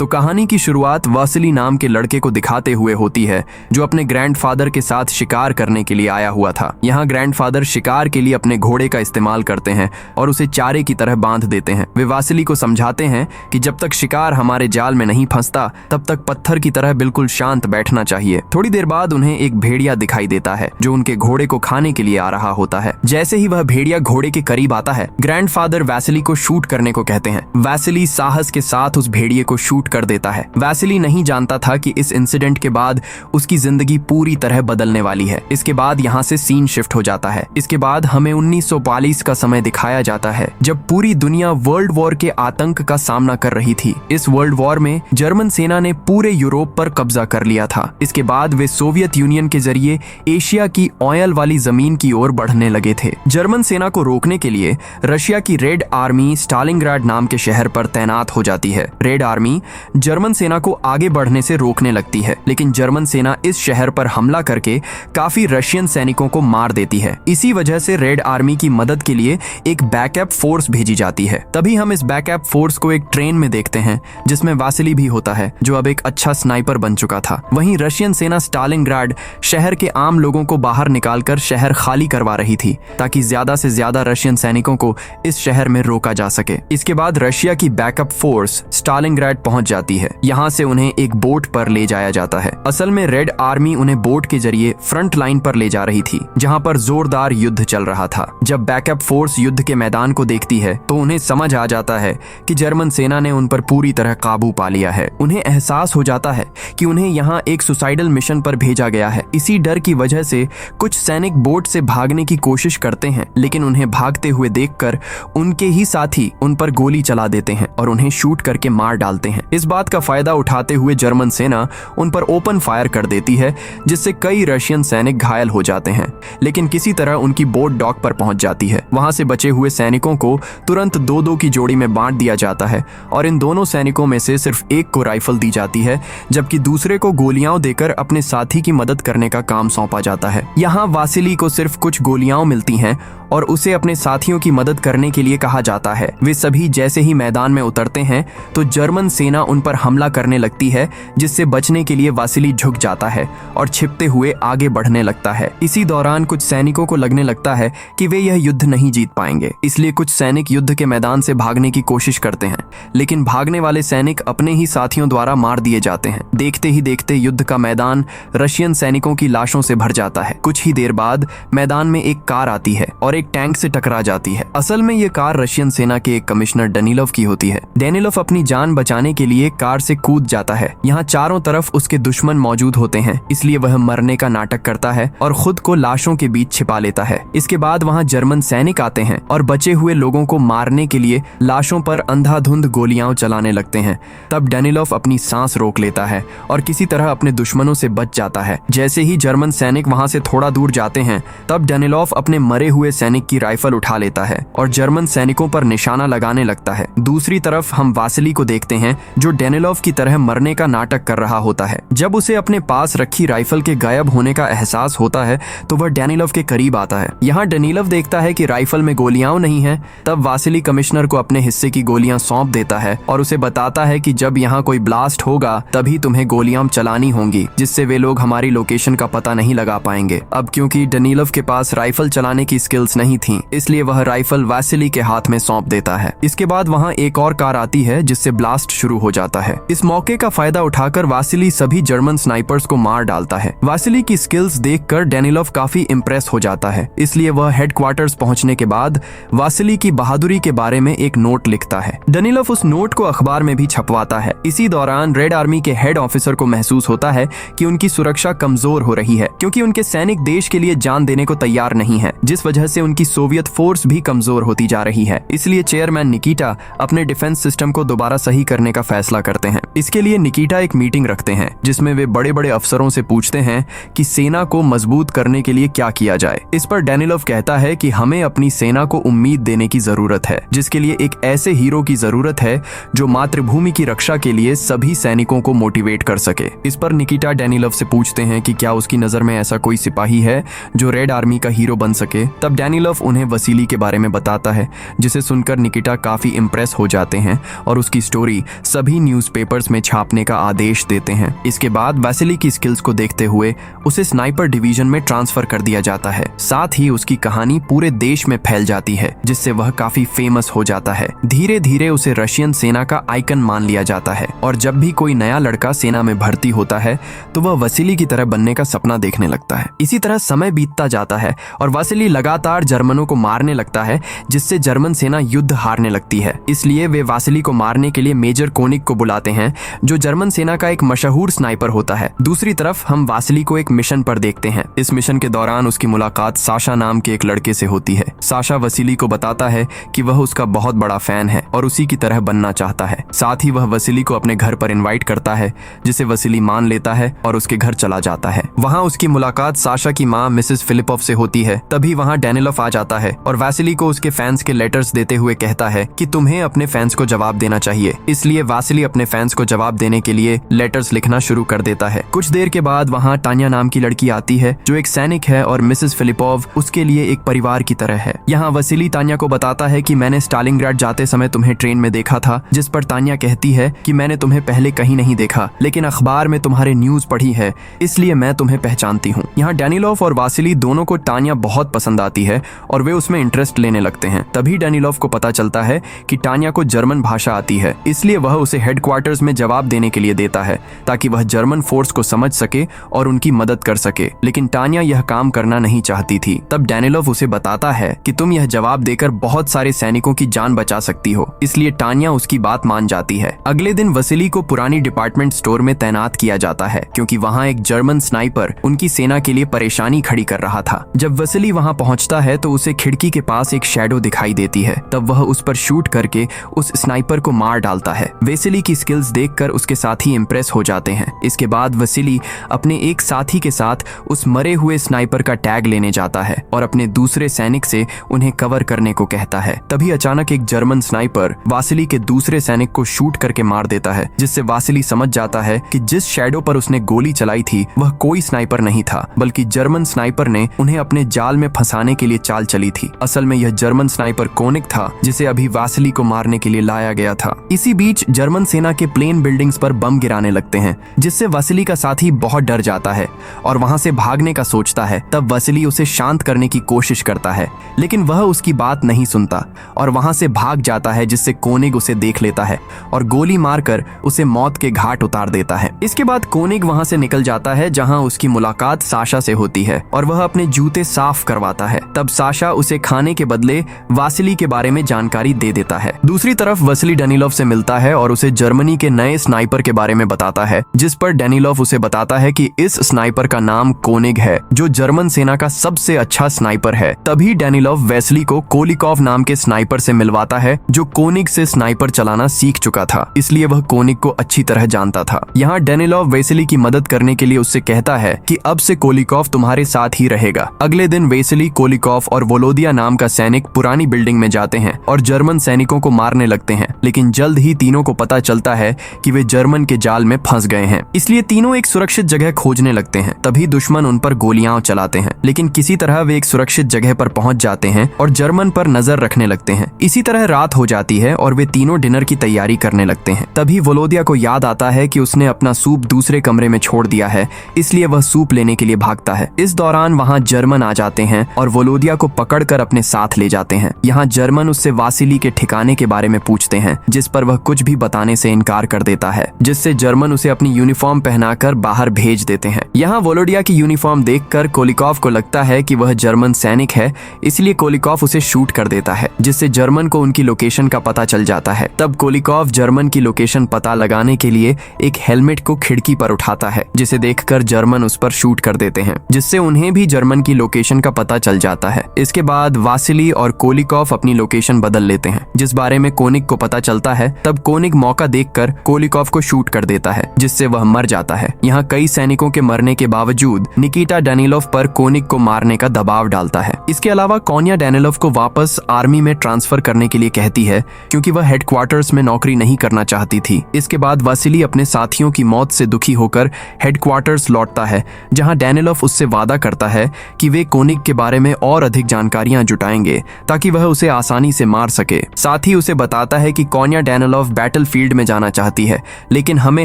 तो कहानी की शुरुआत वासिली नाम के लड़के को दिखाते हुए होती है, जो अपने ग्रैंडफादर के साथ शिकार करने के लिए आया हुआ था। यहाँ ग्रैंडफादर शिकार के लिए अपने घोड़े का इस्तेमाल करते हैं और उसे चारे की तरह बांध देते हैं। वे वासिली को समझाते हैं कि जब तक शिकार हमारे जाल में नहीं फंसता तब तक पत्थर की तरह बिल्कुल शांत बैठना चाहिए। थोड़ी देर बाद उन्हें एक भेड़िया दिखाई देता है जो उनके घोड़े को खाने के लिए आ रहा होता है। जैसे ही वह भेड़िया घोड़े के करीब आता है, ग्रैंडफादर वासिली को शूट करने को कहते हैं। वासिली साहस के साथ उस भेड़िए को शूट कर देता है। वासिली नहीं जानता था कि इस इंसिडेंट के बाद उसकी जिंदगी पूरी तरह बदलने वाली है। इसके बाद यहाँ से सीन शिफ्ट हो जाता है। इसके बाद हमें 1942 का समय दिखाया जाता है, जब पूरी दुनिया वर्ल्ड वॉर के आतंक का सामना कर रही थी। इस वर्ल्ड वॉर में जर्मन सेना ने पूरे यूरोप पर कब्जा कर लिया था। इसके बाद वे सोवियत यूनियन के जरिए एशिया की ऑयल वाली जमीन की ओर बढ़ने लगे थे। जर्मन सेना को रोकने के लिए रशिया की रेड आर्मी स्टालिनग्राड नाम के शहर पर तैनात हो जाती है। रेड आर्मी जर्मन सेना को आगे बढ़ने से रोकने लगती है, लेकिन जर्मन सेना इस शहर पर हमला करके काफी रशियन सैनिकों को मार देती है। इसी वजह से रेड आर्मी की मदद के लिए एक बैकअप फोर्स भेजी जाती है। तभी हम इस बैकअप फोर्स को एक ट्रेन में देखते हैं जिसमें वासिली भी होता है, जो अब एक अच्छा स्नाइपर बन चुका था। वहीं रशियन सेना स्टालिनग्राड शहर के आम लोगों को बाहर निकालकर शहर खाली करवा रही थी, ताकि ज्यादा से ज्यादा रशियन सैनिकों को इस शहर में रोका जा सके। इसके बाद रशिया की बैकअप फोर्स स्टालिनग्राड पहुंच जाती है। यहाँ से उन्हें एक बोट पर ले जाया जाता है। असल में रेड आर्मी उन्हें बोट के जरिए फ्रंट लाइन पर ले जा रही थी, जहाँ पर जोरदार युद्ध चल रहा था। जब बैकअप फोर्स युद्ध के मैदान को देखती है तो उन्हें समझ आ जाता है कि जर्मन सेना ने उन पर पूरी तरह काबू पा लिया है। उन्हें एहसास हो जाता है कि उन्हें यहाँ एक सुसाइडल मिशन पर भेजा गया है। इसी डर की वजह से कुछ सैनिक बोट से भागने की कोशिश करते हैं, लेकिन उन्हें भागते हुए देखकर उनके ही साथी उन पर गोली चला देते हैं और उन्हें शूट करके मार डालते हैं। इस बात का फायदा उठाते हुए जर्मन सेना उन पर ओपन फायर कर देती है, जिससे कई रशियन सैनिक घायल हो जाते हैं, लेकिन किसी तरह उनकी बोट डॉक पर पहुंच जाती है। वहां से बचे हुए सैनिकों को तुरंत दो दो की जोड़ी में बांट दिया जाता है और इन दोनों सैनिकों में से सिर्फ एक को राइफल दी जाती है, जबकि दूसरे को गोलियां देकर अपने साथी की मदद करने का काम सौंपा जाता है। यहाँ वासिली को सिर्फ कुछ गोलियां मिलती हैं और उसे अपने साथियों की मदद करने के लिए कहा जाता है। वे सभी जैसे ही मैदान में उतरते हैं तो जर्मन सेना उन पर हमला करने लगती है, जिससे बचने के लिए वासिली झुक जाता है और छिपते हुए आगे बढ़ने लगता है। इसी दौरान कुछ सैनिकों को लगने लगता है कि वे यह युद्ध नहीं जीत पाएंगे, इसलिए कुछ सैनिक युद्ध के मैदान से भागने की कोशिश करते हैं, लेकिन भागने वाले सैनिक अपने ही साथियों द्वारा मार दिए जाते हैं। देखते ही देखते युद्ध का मैदान रशियन सैनिकों की लाशों से भर जाता है। कुछ ही देर बाद मैदान में एक कार आती है और एक टैंक से टकरा जाती है। असल में ये कार रशियन सेना के एक कमिश्नर डेनिलोव की होती है। डेनिलोव अपनी जान बचाने के लिए कार से कूद जाता है। यहाँ चारों तरफ उसके दुश्मन मौजूद होते हैं, इसलिए वह मरने का नाटक करता है और खुद को लाशों के बीच छिपा लेता है। इसके बाद वहाँ जर्मन सैनिक आते हैं और बचे हुए लोगों को मारने के लिए लाशों पर अंधाधुंध गोलियां चलाने लगते हैं। तब डेनिलोव अपनी सांस रोक लेता है और किसी तरह अपने दुश्मनों से बच जाता है। जैसे ही जर्मन सैनिक वहाँ से थोड़ा दूर जाते हैं, तब डेनिलोव अपने मरे हुए सैनिक की राइफल उठा लेता है और जर्मन सैनिकों पर निशाना लगाने लगता है। दूसरी तरफ हम वासिली को देखते हैं, जो डेनिलोव की तरह मरने का नाटक कर रहा होता है। जब उसे अपने पास रखी राइफल के गायब होने का एहसास होता है तो वह डेनिलोव के करीब आता है। यहाँ डेनिलोव देखता है कि राइफल में गोलियां नहीं है। तब वासिली कमिश्नर को अपने हिस्से की गोलियां सौंप देता है और उसे बताता है कि जब यहाँ कोई ब्लास्ट होगा तभी तुम्हें गोलियां चलानी होंगी, जिससे वे लोग हमारी लोकेशन का पता नहीं लगा पाएंगे। अब क्योंकि डेनिलोव के पास राइफल चलाने की स्किल्स नहीं थी, इसलिए वह राइफल वासिली के हाथ में सौंप देता है। इसके बाद वहाँ एक और कार आती है, जिससे ब्लास्ट शुरू हो जाता है। इस मौके का फायदा उठाकर वासिली सभी जर्मन स्नाइपर्स को मार डालता है। वासिली की स्किल्स देखकर डेनिलोव काफी इंप्रेस हो जाता है, इसलिए वह हेडक्वार्टर्स पहुंचने के बाद वासिली की बहादुरी के बारे में एक नोट लिखता है। डेनिलोव उस नोट को अखबार में भी छपवाता है। इसी दौरान रेड आर्मी के हेड ऑफिसर को महसूस होता है कि उनकी सुरक्षा कमजोर हो रही है, क्योंकि उनके सैनिक देश के लिए जान देने को तैयार नहीं है, जिस वजह से उनकी सोवियत फोर्स भी कमजोर होती जा रही है। इसलिए चेयरमैन निकिटा अपने डिफेंस सिस्टम को दोबारा सही करने का फैसला करते हैं। इसके लिए निकिटा एक मीटिंग रखते हैं, जिसमें वे बड़े बड़े अफसरों से पूछते हैं कि सेना को मजबूत करने के लिए क्या किया जाए। इस पर डेनिलोव कहता है कि हमें अपनी सेना को उम्मीद देने की जरूरत है, जिसके लिए एक ऐसे हीरो की जरूरत है जो मातृभूमि की रक्षा के लिए सभी सैनिकों को मोटिवेट कर सके। इस पर निकिटा डेनिलोव से पूछते हैं कि क्या उसकी नजर में ऐसा कोई सिपाही है जो रेड आर्मी का हीरो बन सके। तब डेनिलोव डैनिलोव उन्हें वसीली के बारे में बताता है, जिसे सुनकर निकिटा काफी इम्प्रेस हो जाते हैं और उसकी स्टोरी सभी न्यूज़पेपर्स में छापने का आदेश देते हैं। इसके बाद वसीली की स्किल्स को देखते हुए उसे स्नाइपर डिवीजन में ट्रांसफर कर दिया जाता है। साथ ही उसकी कहानी पूरे देश में फैल जाती है, जिससे वह काफी फेमस हो जाता है। धीरे धीरे उसे रशियन सेना का आइकन मान लिया जाता है और जब भी कोई नया लड़का सेना में भर्ती होता है तो वह वसीली की तरह बनने का सपना देखने लगता है। इसी तरह समय बीतता जाता है और वसीली लगातार जर्मनों को मारने लगता है, जिससे जर्मन सेना युद्ध हारने लगती है। इसलिए वे वसीली को मारने के लिए मेजर कोनिग को बुलाते हैं, जो जर्मन सेना का एक मशहूर स्नाइपर होता है। दूसरी तरफ हम वसीली को एक मिशन पर देखते हैं। इस मिशन के दौरान उसकी मुलाकात साशा नाम के एक लड़के से होती है। साशा वसीली को बताता है कि वह उसका बहुत बड़ा फैन है और उसी की तरह बनना चाहता है। साथ ही वह वसीली को अपने घर पर इनवाइट करता है, जिसे वसीली मान लेता है और उसके घर चला जाता है। वहाँ उसकी मुलाकात साशा की माँ मिसेस फिलिपोव से होती है। तभी वहाँ डैनिलोव आ जाता है और वसीली को उसके फैंस के लेटर्स देते हुए कहता है कि तुम्हें अपने फैंस को जवाब देना चाहिए। इसलिए वसीली अपने फैंस को जवाब देने के लिए लेटर्स लिखना शुरू कर देता है। कुछ देर के बाद वहाँ टान्या नाम की लड़की आती है, जो एक सैनिक है और मिसेस फिलिपोव उसके लिए एक परिवार की तरह है। यहाँ वसीली तान्या को बताता है कि मैंने स्टालिनग्राड जाते समय तुम्हें ट्रेन में देखा था, जिस पर तान्या कहती है कि मैंने तुम्हें पहले कहीं नहीं देखा, लेकिन अखबार में तुम्हारे न्यूज पढ़ी है, इसलिए मैं तुम्हें पहचानती हूँ। यहाँ डैनिलोव और वसीली दोनों को टान्या बहुत पसंद आती है और वे उसमें इंटरेस्ट लेने लगते हैं। तभी डैनिलोव को पता चलता है कि टान्या को जर्मन भाषा आती है, इसलिए वह उसे हेडक्वार्टर्स में जवाब देने के लिए देता है, ताकि वह जर्मन फोर्स को समझ सके और उनकी मदद कर सके। लेकिन टान्या यह काम करना नहीं चाहती थी। तब डैनिलोव उसे बताता है कि तुम यह जवाब देकर बहुत सारे सैनिकों की जान बचा सकती हो, इसलिए टान्या उसकी बात मान जाती है। अगले दिन वसीली को पुरानी डिपार्टमेंट स्टोर में तैनात किया जाता है, क्योंकि वहाँ एक जर्मन स्नाइपर उनकी सेना के लिए परेशानी खड़ी कर रहा था। जब वसीली वहाँ पहुँचता है तो उसे खिड़की के पास एक शैडो दिखाई देती है। तब वह उस पर शूट करके उस स्नाइपर को मार डालता है। वसीली की स्किल्स देखकर उसके साथी इंप्रेस हो जाते हैं। इसके बाद वसीली अपने एक साथी के साथ उस मरे हुए स्नाइपर का टैग लेने जाता है और अपने दूसरे सैनिक से उन्हें कवर करने को कहता है। तभी अचानक एक जर्मन स्नाइपर वसीली के दूसरे सैनिक को शूट करके मार देता है, जिससे वसीली समझ जाता है कि जिस शैडो पर उसने गोली चलाई थी वह कोई स्नाइपर नहीं था, बल्कि जर्मन स्नाइपर ने उन्हें अपने जाल में फंसाने के लिए चाल चली थी। असल में यह जर्मन स्नाइपर कोनिग था, जिसे अभी वसीली को मारने के लिए लाया गया था। इसी बीच जर्मन सेना के प्लेन बिल्डिंग्स पर बम गिराने लगते हैं, जिससे वसीली का साथी बहुत डर जाता है और वहां से भागने का सोचता है। तब वसीली उसे शांत करने की कोशिश करता है, लेकिन वह उसकी बात नहीं सुनता और वहां से भाग जाता है, जिससे कोनिग उसे देख लेता है और गोली मारकर उसे मौत के घाट उतार देता है। इसके बाद कोनिग वहां से निकल जाता है, जहां उसकी मुलाकात साशा से होती है और वह अपने जूते साफ करवाता है। तब साशा उसे खाने के बदले वसीली के बारे में जानकारी दे देता है। दूसरी तरफ वसीली डैनिलोव से मिलता है और उसे जर्मनी के नए स्नाइपर के बारे में बताता है, जिस पर डैनिलोव उसे बताता है कि इस स्नाइपर का नाम कोनिग है, जो जर्मन सेना का सबसे अच्छा स्नाइपर है। तभी डैनिलोव वसीली को कोलिकॉव नाम के स्नाइपर से मिलवाता है, जो कोनिग से स्नाइपर चलाना सीख चुका था, इसलिए वह कोनिग को अच्छी तरह जानता था। यहाँ डैनिलोव वसीली की मदद करने के लिए उससे कहता है कि अब से कोलिकॉव तुम्हारे साथ ही रहेगा। अगले दिन वसीली, कोलिकॉव और वोलोदिया नाम का सैनिक पुरानी बिल्डिंग में जाते हैं और जर्मन सैनिकों को मारने लगते हैं, लेकिन जल्द ही तीनों को पता चलता है कि वे जर्मन के जाल में फंस गए हैं, इसलिए तीनों एक सुरक्षित जगह खोजने लगते हैं। तभी दुश्मन उन पर गोलियां चलाते हैं, लेकिन किसी तरह वे एक सुरक्षित जगह पर पहुंच जाते हैं और जर्मन पर नजर रखने लगते हैं। इसी तरह रात हो जाती है और वे तीनों डिनर की तैयारी करने लगते हैं। तभी वोलोदिया को याद आता है कि उसने अपना सूप दूसरे कमरे में छोड़ दिया है, इसलिए वह सूप लेने के लिए भागता है। इस दौरान वहाँ जर्मन आ जाते हैं और वोलोदिया को पकड़कर अपने साथ ले जाते हैं। यहाँ जर्मन उससे वसीली के ठिकाने के बारे में पूछते हैं, जिस पर वह कुछ भी बताने से इनकार कर देता है, जिससे जर्मन उसे अपनी यूनिफॉर्म पहनाकर बाहर भेज देते हैं। यहाँ वोलोडिया की यूनिफॉर्म देखकर कोलिकॉव को लगता है कि वह जर्मन सैनिक है, इसलिए कोलिकॉव उसे शूट कर देता है, जिससे जर्मन को उनकी लोकेशन का पता चल जाता है। तब कोलिकॉव जर्मन की लोकेशन पता लगाने के लिए एक हेलमेट को खिड़की पर उठाता है, जिसे देखकर जर्मन उस पर शूट कर देते हैं, जिससे उन्हें भी जर्मन की लोकेशन का पता चल जाता है। इसके बाद वसीली और कोलिकॉव अपनी लोकेशन बदल लेते हैं, जिस बारे में कोनिग को पता चलता है। तब कोनिग मौका देखकर कोलिकॉव को शूट कर देता है, जिससे वह मर जाता है। यहाँ कई सैनिकों के मरने के बावजूद निकिटा डैनिलोव पर कोनिग को मारने का दबाव डालता है। इसके अलावा कोन्या डैनिलोव को वापस आर्मी में ट्रांसफर करने के लिए कहती है, क्योंकि वह हेडक्वार्टर्स में नौकरी नहीं करना चाहती थी। इसके बाद वसीली अपने साथियों की मौत से दुखी होकर हेडक्वार्टर्स लौटता है, जहां डैनिलोव उससे वादा करता है कि वे कोनिग के बारे में और और अधिक जानकारियां जुटाएंगे ताकि वह उसे आसानी से मार सके। साथ ही उसे बताता है कि कोन्या डैनिलोव बैटलफील्ड में जाना चाहती है, लेकिन हमें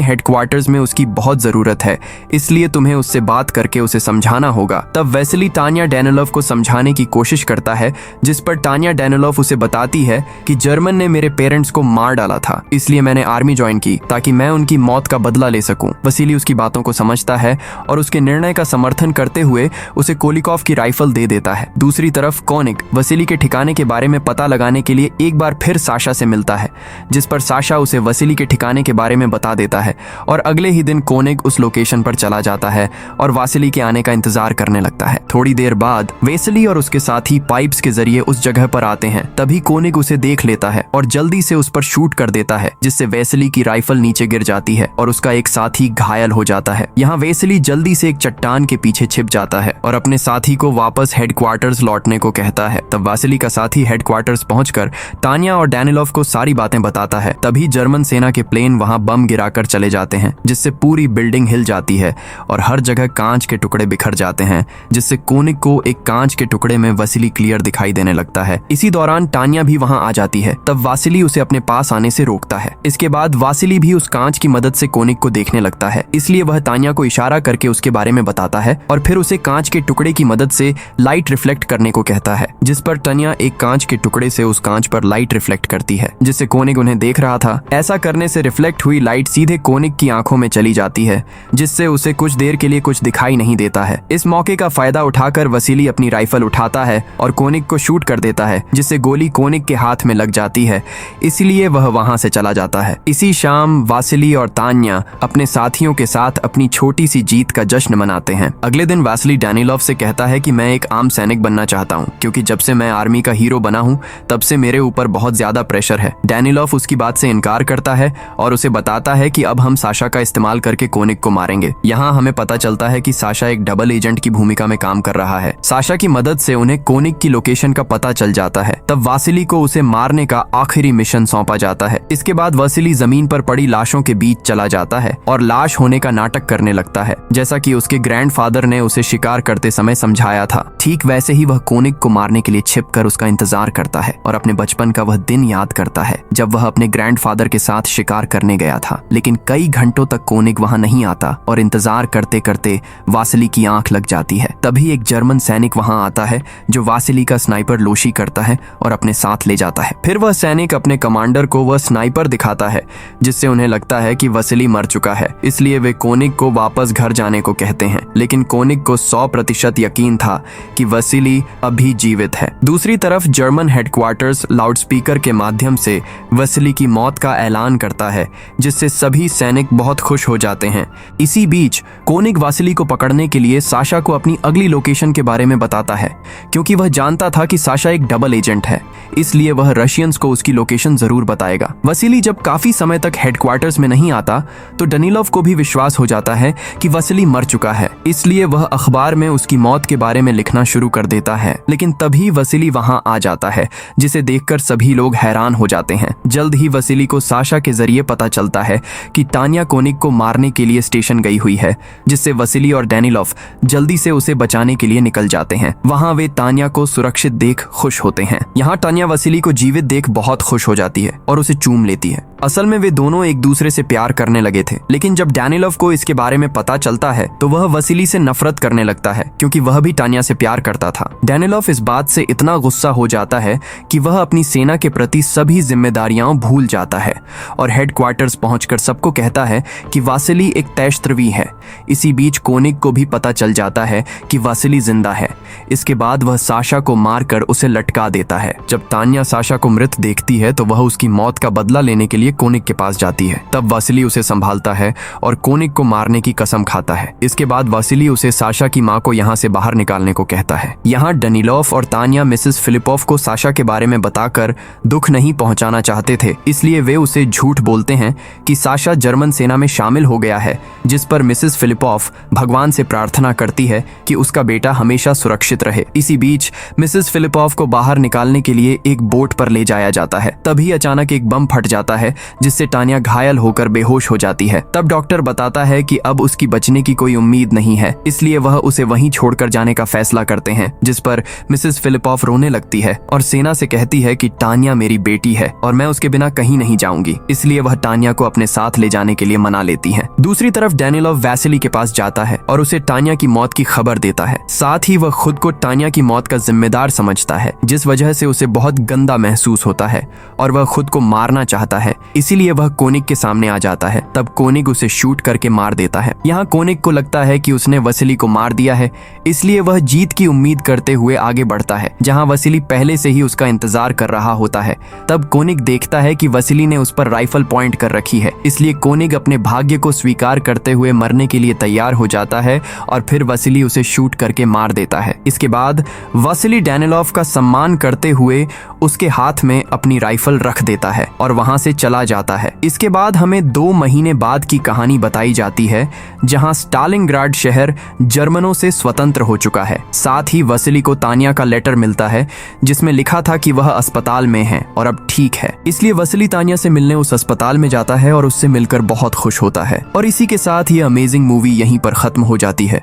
हेडक्वार्टर्स में उसकी बहुत जरूरत है, इसलिए तुम्हें उससे बात करके उसे समझाना होगा। तब वेस्ली तान्या डैनिलोव को समझाने की कोशिश करता है, जिस पर तान्या डैनिलोव उसे बताती है कि जर्मन ने मेरे पेरेंट्स को मार डाला था, इसलिए मैंने आर्मी ज्वाइन की ताकि मैं उनकी मौत का बदला ले सकूं। वसीली उसकी बातों को समझता है और उसके निर्णय का समर्थन करते हुए उसे कोलिकोव की राइफल दे देता है। दूसरी तरफ कोनिग वसीली के ठिकाने के बारे में पता लगाने के लिए एक बार फिर साशा से मिलता है, जिस पर साशा उसे वसीली के ठिकाने के बारे में बता देता है और अगले ही दिन कोनिग उस लोकेशन पर चला जाता है और वासिली के आने का इंतजार करने लगता है। थोड़ी देर बाद वेस्ली और उसके साथी पाइप्स के जरिए उस जगह पर आते हैं। तभी कोनिग उसे देख लेता है और जल्दी से उस पर शूट कर देता है, जिससे वेस्ली की राइफल नीचे गिर जाती है और उसका एक साथी घायल हो जाता है। यहाँ वेस्ली जल्दी से एक चट्टान के पीछे छिप जाता है और अपने साथी को वापस हेडक्वार्टर्स लौटने को कहता है। तब वासिली का साथी हेडक्वार्टर्स पहुंचकर तान्या और डैनिलोव को सारी बातें बताता है। तभी जर्मन सेना के प्लेन वहां बम गिराकर चले जाते हैं, जिससे पूरी बिल्डिंग हिल जाती है और हर जगह कांच के टुकड़े बिखर जाते हैं, जिससे कोनिग को एक कांच के टुकड़े में वसीली क्लियर दिखाई देने लगता है। इसी दौरान तान्या भी वहां आ जाती है। तब वासिली उसे अपने पास आने से रोकता है। इसके बाद वासिली भी उस कांच की मदद से कोनिग को देखने लगता है, इसलिए वह तान्या को इशारा करके उसके बारे में बताता है और फिर उसे कांच के टुकड़े की मदद से लाइट रिफ्लेक्ट करने को कहता है, जिस पर तान्या एक कांच के टुकड़े से उस कांच पर लाइट रिफ्लेक्ट करती है, जिससे कोनिग उन्हें देख रहा था। ऐसा करने से रिफ्लेक्ट हुई लाइट सीधे कोनिग की आंखों में चली जाती है, जिससे उसे कुछ देर के लिए कुछ दिखाई नहीं देता है। इस मौके का फायदा उठाकर वसीली अपनी राइफल उठाता है और कोनिग को शूट कर देता है, जिससे गोली कोनिग के हाथ में लग जाती है, इसलिए वह वहां से चला जाता है। इसी शाम वासिली और तान्या अपने साथियों के साथ अपनी छोटी सी जीत का जश्न मनाते हैं। अगले दिन वासिली डैनिलोव से कहता है कि मैं एक आम सैनिक बनना चाहता हूँ, क्योंकि जब से मैं आर्मी का हीरो बना हूँ तब से मेरे ऊपर बहुत ज्यादा प्रेशर है। डैनिलोव उसकी बात से इनकार करता है और उसे बताता है कि अब हम साशा का इस्तेमाल करके कोनिग को मारेंगे। यहाँ हमें पता चलता है कि साशा एक डबल एजेंट की भूमिका में काम कर रहा है। साशा की मदद से उन्हें कोनिग की लोकेशन का पता चल जाता है। तब वासिली को उसे मारने का आखिरी मिशन सौंपा जाता है। इसके बाद वासिली जमीन पर पड़ी लाशों के बीच चला जाता है और लाश होने का नाटक करने लगता है, जैसा कि उसके ग्रैंडफादर ने उसे शिकार करते समय समझाया था। ठीक वैसे ही वह कोनिग को मारने के लिए छिपकर उसका इंतजार करता है और अपने बचपन का वह दिन याद करता है जब वह अपने ग्रैंडफादर के साथ शिकार करने गया था। लेकिन कई घंटों तक कोनिग वहां नहीं आता और इंतजार करते करते वासिली की आंख लग जाती है। तभी एक जर्मन सैनिक वहां आता है जो वासिली का स्नाइपर लोशी करता है और अपने साथ ले जाता है। फिर वह सैनिक अपने कमांडर को वह स्नाइपर दिखाता है, जिससे उन्हें लगता है कि वासिली मर चुका है, इसलिए वे कोनिग को वापस घर जाने को कहते हैं। लेकिन कोनिग को 100% यकीन था कि वासिली अभी जीवित है। दूसरी तरफ जर्मन हेडक्वार्टर्स लाउडस्पीकर के माध्यम से वासिली की मौत का ऐलान करता है, जिससे सभी सैनिक बहुत खुश हो जाते हैं। इसी बीच कोनिग वासिली को पकड़ने के लिए साशा को अपनी अगली लोकेशन के बारे में बताता है, क्योंकि वह जानता था कि साशा एक डबल एजेंट है, इसलिए वह रशियंस को उसकी लोकेशन जरूर बताएगा। वासिली जब काफी समय तक हेडक्वार्टर्स में नहीं आता तो डैनिलोव को भी विश्वास हो जाता है कि वासिली मर चुका है, इसलिए वह अखबार में उसकी मौत के बारे में लिखना शुरू कर देता है। लेकिन तभी वासिली वहां आ जाता है, जिसे देखकर सभी लोग हैरान हो जाते हैं। जल्द ही वासिली को साशा के जरिए पता चलता है कि तान्या कोनिग को मारने के लिए स्टेशन गई हुई है, जिससे वासिली और डैनिलोव जल्दी से उसे बचाने के लिए निकल जाते हैं। वहां वे तान्या को सुरक्षित देख खुश होते हैं। यहाँ तान्या वासिली को जीवित देख बहुत खुश हो जाती है और उसे चूम लेती है। असल में वे दोनों एक दूसरे से प्यार करने लगे थे, लेकिन जब डैनिलोव को इसके बारे में पता चलता है तो वह वासिली से नफरत करने लगता है, क्योंकि वह भी तान्या से प्यार करता था। डैनिलोव इस बात से इतना गुस्सा हो जाता है कि वह अपनी सेना के प्रति सभी जिम्मेदारियां भूल जाता है और हेडक्वार्टर्स पहुंचकर सबको कहता है कि वासिली एक तैशत्रवी है। इसी बीच कोनिग को भी पता चल जाता है कि वासिली जिंदा है। इसके बाद वह साशा को मारकर उसे लटका देता है। जब तान्या साशा को मृत देखती है तो वह उसकी मौत का बदला लेने के लिए कोनिग के पास जाती है। तब वासिली उसे संभालता है और कोनिग को मारने की कसम खाता है। इसके बाद वासिली उसे साशा की मां को यहाँ से बाहर निकालने को कहता है। यहाँ डैनिलोव और तान्या मिसेस फिलिपोव को साशा के बारे में बताकर दुख नहीं पहुंचाना चाहते थे, इसलिए वे उसे झूठ बोलते हैं कि साशा जर्मन सेना में शामिल हो गया है, जिस पर मिसेस फिलिपोव भगवान से प्रार्थना करती है कि उसका बेटा हमेशा सुरक्षित रहे। इसी बीच मिसेस फिलिपोव को बाहर निकालने के लिए एक बोट पर ले जाया जाता है। तभी अचानक एक बम फट जाता है, जिससे तान्या घायल होकर बेहोश हो जाती है। तब डॉक्टर बताता है कि अब उसकी बचने की कोई उम्मीद नहीं है, इसलिए वह उसे वहीं छोड़कर जाने का फैसला करते हैं। जिस पर मिसेस फिलिपॉफ रोने लगती है और सेना से कहती है कि टानिया मेरी बेटी है और मैं उसके बिना कहीं नहीं जाऊंगी, इसलिए वह टानिया को अपने साथ ले जाने के लिए मना लेती है। दूसरी तरफ डैनिलोव वैसिली के पास जाता है और उसे टानिया की मौत की खबर देता है। साथ ही वह खुद को टानिया की मौत का जिम्मेदार समझता है, जिस वजह से उसे बहुत गंदा महसूस होता है और वह खुद को मारना चाहता है। इसीलिए वह कोनिग के सामने आ जाता है। तब कोनिग उसे शूट करके मार देता है। यहाँ कोनिग को लगता है कि उसने वसिली को मार दिया है, इसलिए वह जीत की उम्मीद करते हुए आगे बढ़ता है, जहाँ वसिली पहले से ही उसका इंतजार कर रहा होता है। तब कोनिग देखता है कि वसिली ने उस पर राइफल पॉइंट कर रखी है, इसलिए कोनिग अपने भाग्य को स्वीकार करते हुए मरने के लिए तैयार हो जाता है और फिर वसिली उसे शूट करके मार देता है। इसके बाद वसिली डैनिलोव का सम्मान करते हुए उसके हाथ में अपनी राइफल रख देता है और वहां से चला जाता है। इसके बाद हमें 2 महीने बाद की कहानी बताई जाती है, जहां स्टालिनग्राड शहर जर्मनों से स्वतंत्र हो चुका है। साथ ही वसिली को तानिया का लेटर मिलता है जिसमें लिखा था कि वह अस्पताल में है और अब ठीक है। इसलिए वसिली तानिया से मिलने उस अस्पताल में जाता है और उससे मिलकर बहुत खुश होता है। और इसी के साथ ये अमेजिंग मूवी यहीं पर खत्म हो जाती है।